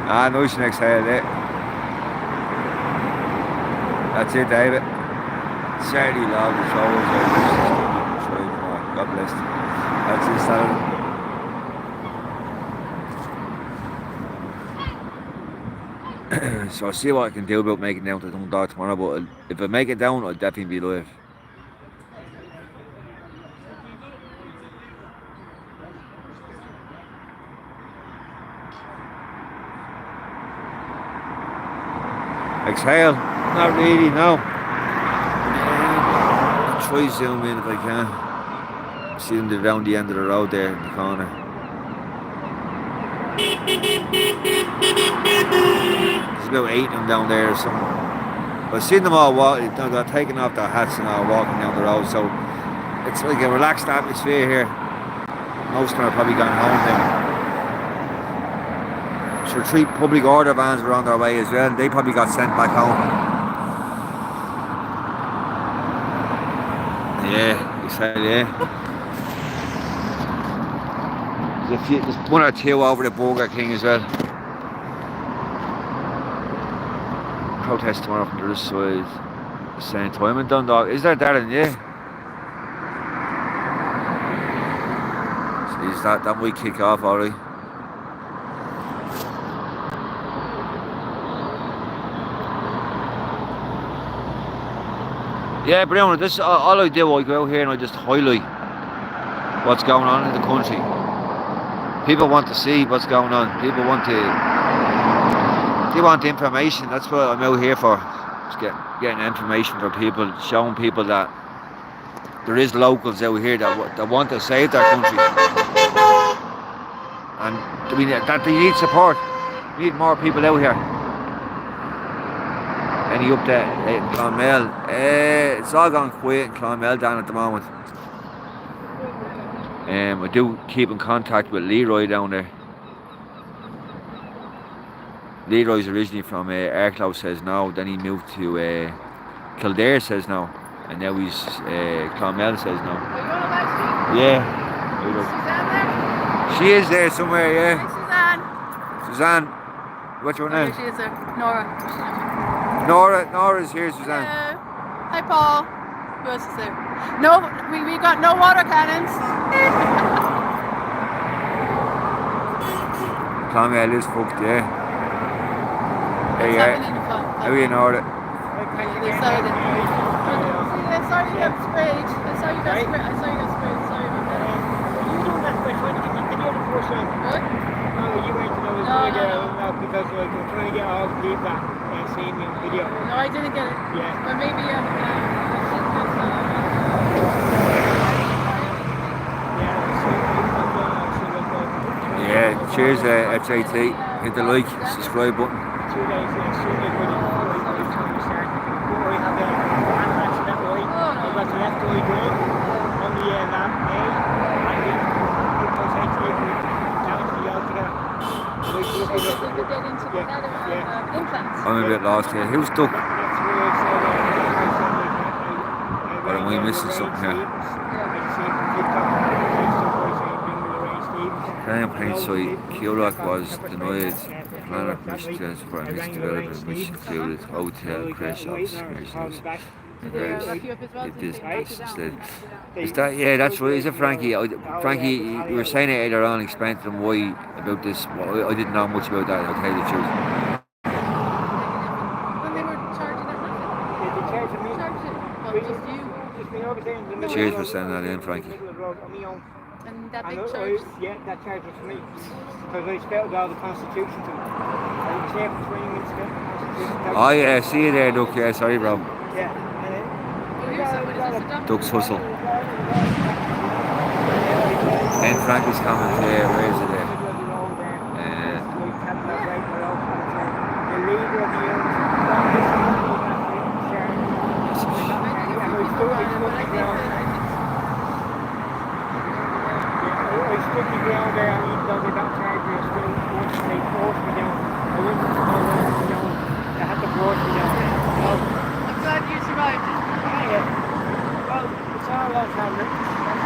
A: Nice and exhale it. That's it, David. Saturday log, the shoulders God bless you. That's it, Saturday. So I'll see what I can do about making it down to Dundalk tomorrow, but if I make it down, I'll definitely be live. Exhale, not really, no. I'll try zoom in if I can. See them down the end of the road there in the corner. There's about 8 of them down there or something. But I've seen them all walking, they're taking off their hats and all walking down the road, so it's like a relaxed atmosphere here. Most of them are probably going home now. So 3 public order vans were on their way as well. They probably got sent back home. Yeah, you said yeah. There's 1 or 2 over the Burger King as well. Protest tomorrow from the other side. The same time in Dundalk. Is there, Darren? Yeah. So that might kick off, alright. Yeah, Brianna, this all I do. I go out here and I just highlight what's going on in the country. People want to see what's going on. People want information. That's what I'm out here for. Just getting information for people, showing people that there is locals out here that want to save their country, and I mean that they need support. We need more people out here. Any update in Clonmel? It's all gone quiet in Clonmel down at the moment. I do keep in contact with Leroy down there. Leroy's originally from Arklow, says no. Then he moved to Kildare, says no. And now he's Clonmel, says no.
E: Are you on about
A: Yeah.
E: Is Suzanne there?
A: She is there somewhere, yeah.
E: Hi, Suzanne.
A: Suzanne, what's your name?
E: She is there. Nora.
A: Nora's here, Suzanne.
E: Hello. Hi, Paul. Who else is there? No, we got no water cannons.
A: Clonmel is fucked, yeah. Hey, how are you, Nora?
E: They started it. Sorry you got sprayed. I saw you got sprayed. Sorry about that.
D: You doing that by trying to get the video the first time?
E: What?
D: No, you weren't to know it was going to get out because like, we're trying to get all the people that seen me on video.
E: No, I didn't get it.
D: Yeah.
E: But maybe
A: Yeah, cheers, FJT. Hit the like, subscribe button.
D: 2 days yesterday when I started. I have a match that way. I've got the left eye done on the lap A, and then it goes down to the altogether.
E: so you could get into implants.
A: I'm a bit lost here. Who's stuck?
D: That's where it's
A: Or am I missing something here? Planning Plains site, coolock was denied planner permission for a mixed development which included hotel, crash shops, commercials, and various business instead. Is that, yeah, that's right, is it Frankie? Frankie, you were saying it earlier on, explain to them why about this. Well, I didn't know much about that, I'll tell you the truth.
E: When they were charging it, nothing. Just you.
A: Cheers for sending that in, Frankie.
E: And that big charge.
D: Yeah, that charge was for me. Because I spelled out the Constitution to them. I was there for 20 minutes spelled the Constitution.
A: Oh yeah, see you there, Duck. Yeah, sorry, bro.
D: Yeah.
A: Duck's hustle. And Frankie's comment there, where is it there?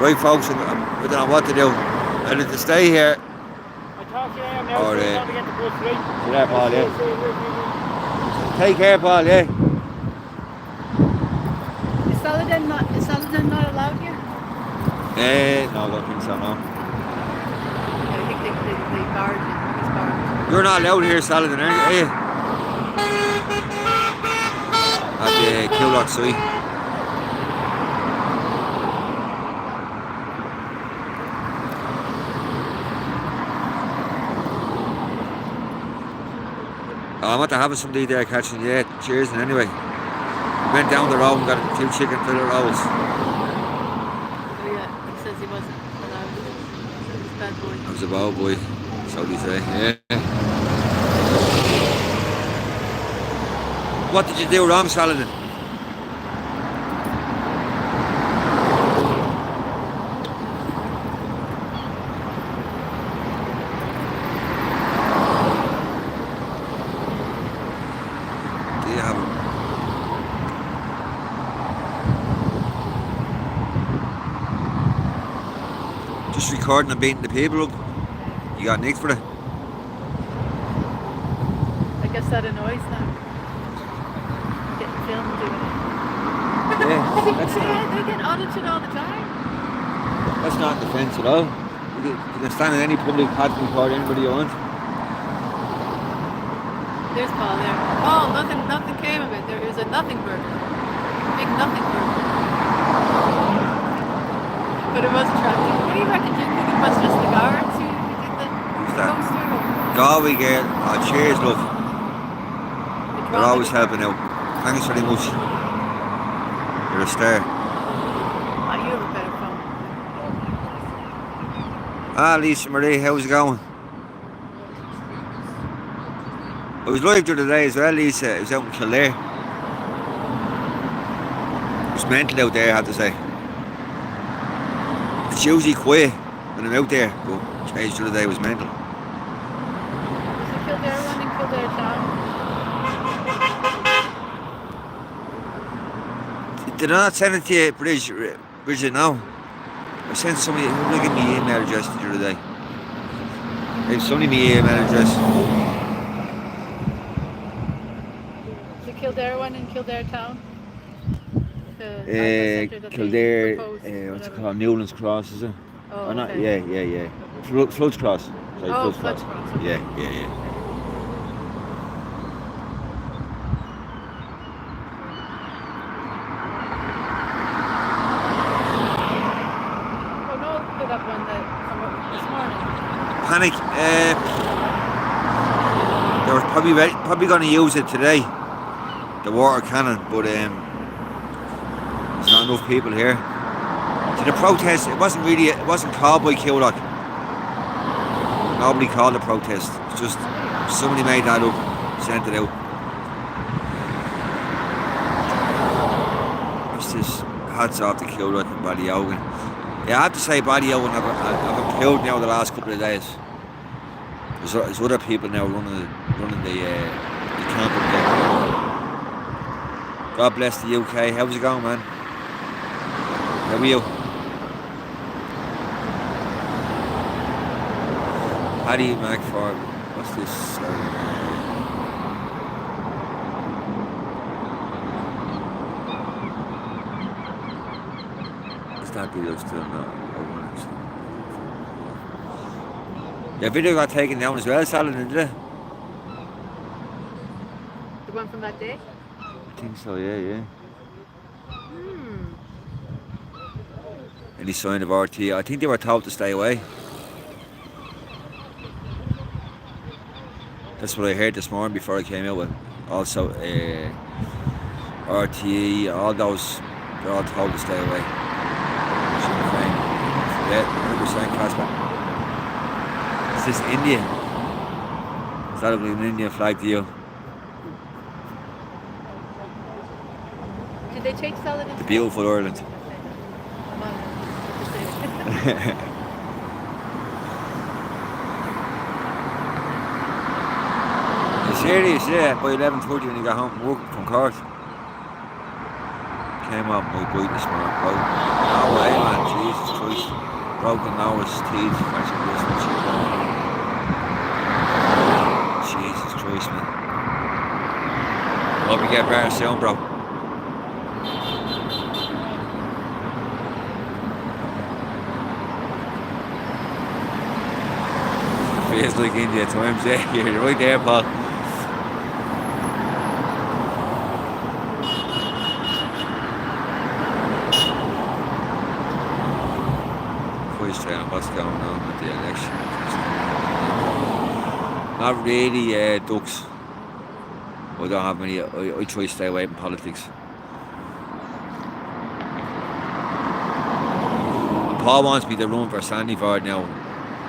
A: Right, folks, I don't know what to do. Either to stay here or get the bus right. Yeah, Paul, yeah. Take care, Paul, yeah.
E: Is Saladin not allowed here?
A: No, I don't think so, no.
E: I think they barred him. He's barred.
A: You're not allowed here, Saladin, are you? At the coolock site. I'm not having somebody there catching you. Cheers, and anyway. Went down the road and got a few chicken fillet rolls.
E: Oh yeah, he says he wasn't allowed. He's a bad boy.
A: I was a bad boy, so they say, yeah. What did you do wrong, Saladin? Do you have him? Just recording and beating the people up. You got nicked for it.
E: I guess that annoys them. Getting filmed doing it.
A: Yeah, that's
E: They get audited all the time.
A: That's not defence at all. You can stand in any public platform for anybody you want.
E: There's Paul there. Oh, nothing came of it. There is a nothing burger. Big nothing burger. But it was attractive. What do you reckon? Do you think it was just the guards who did the
A: Who's that?
E: poster?
A: Galway girl. Oh, cheers, love.
E: The
A: They're always
E: drama
A: helping out. Thanks very much. You're a star.
E: Oh, you have a better phone.
A: Ah, Lisa Marie, how's it going? I was live the other day as well, Lisa. It was out in Kildare. It's mental out there, I have to say. It's usually quiet when I'm out there, but today's the other day was mental.
E: Was it Kildare one in Kildare town?
A: Did I not send it to you, Bridget, now? I sent somebody, who did I give me email address the other day? I gave somebody my email address.
E: The Kildare one in Kildare town?
A: Kildare, what's it called? Newlands Cross, is it?
E: Oh,
A: Or not?
E: okay.
A: Yeah. Floods Cross. Sorry,
E: Oh,
A: Floods
E: Floods
A: Cross.
E: Cross.
A: Yeah.
E: Oh, no, pick up one that come up this morning.
A: Panic. They were probably going to use it today, the water cannon, but there's not enough people here. So the protest, it wasn't called by coolock. Nobody called the protest. It's just somebody made that up, sent it out. What's this? Hats off to coolock and Ballyogan. Yeah, I have to say Ballyogan have improved now the last couple of days. There's other people now running the camp up there. God bless the UK. How's it going, man? How are you? Paddy McFarland. What's this? It's not good still now. Your video got taken down as well, Saladin, did it?
E: The one from that day?
A: I think so, yeah. Any sign of RT? I think they were told to stay away. That's what I heard this morning before I came out with. Also, RTE, all those, they're all told to stay away. Sinn Féin. Yeah, 100% Casper. Is this India? Is that an Indian flag to you?
E: Did they take salad
A: The beautiful Ireland. You're serious, yeah, by 11:30 when you got home from work from court. Came off my bike this morning, bro. No way, man, Jesus Christ. Broken nose, teeth, fractured wrist and shit. Jesus Christ, man. Hope you get better soon, bro. Feels like India at times, yeah. You're right there, Paul. What's going on with the election? Not really, ducks. I don't have many. I try to stay away from politics. And Paul wants me to run for Sandyford now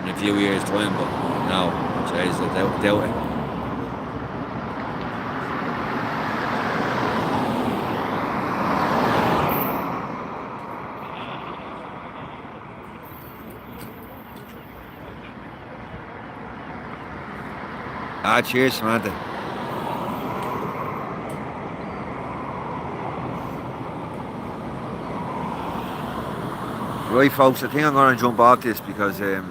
A: in a few years' time, but no, jeez, I doubt it. Ah, cheers, Samantha. Right, folks, I think I'm going to jump off this because I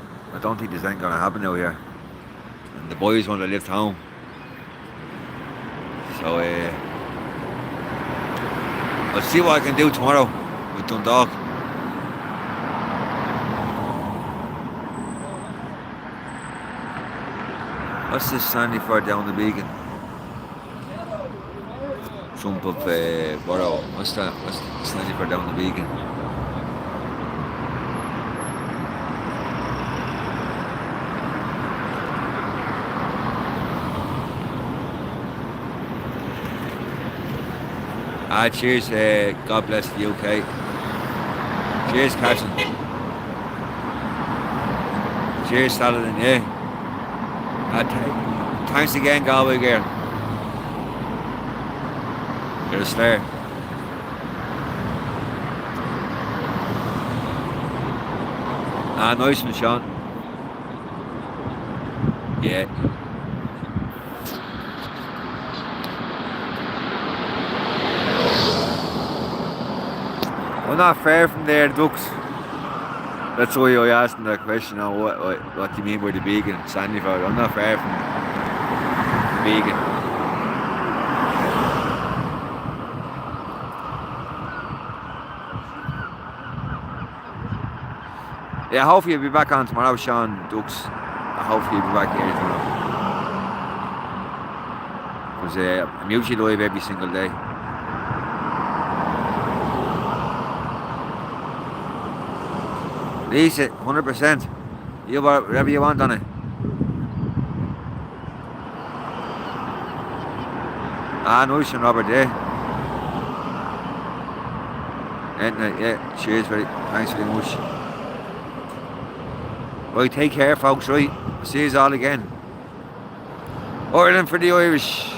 A: don't think there's anything going to happen out here. And the boys want to lift home. So, I'll see what I can do tomorrow with Dundalk. What's this sandy for down the beacon? Jump up Borough. What's that? What's sandy for down the beacon? Ah, cheers, God bless the UK. Cheers, Carson. Cheers, Saladin, yeah. Thanks again, Galway girl. You're a star. Ah, nice one, Sean. Yeah. I'm not far from there, the Ducks. That's why I asked him that question. What do you mean by the beacon? Sandyford. I'm not far from the beacon. Yeah, hopefully you'll be back on tomorrow, Sean. Ducks. Hopefully you'll be back here tomorrow. Because I'm usually live every single day. Lease it, 100%. You whatever you want on it. Ah, nice one, Robert, yeah. Yeah, cheers, thanks very much. Right, take care, folks, right? See you all again. Ireland for the Irish.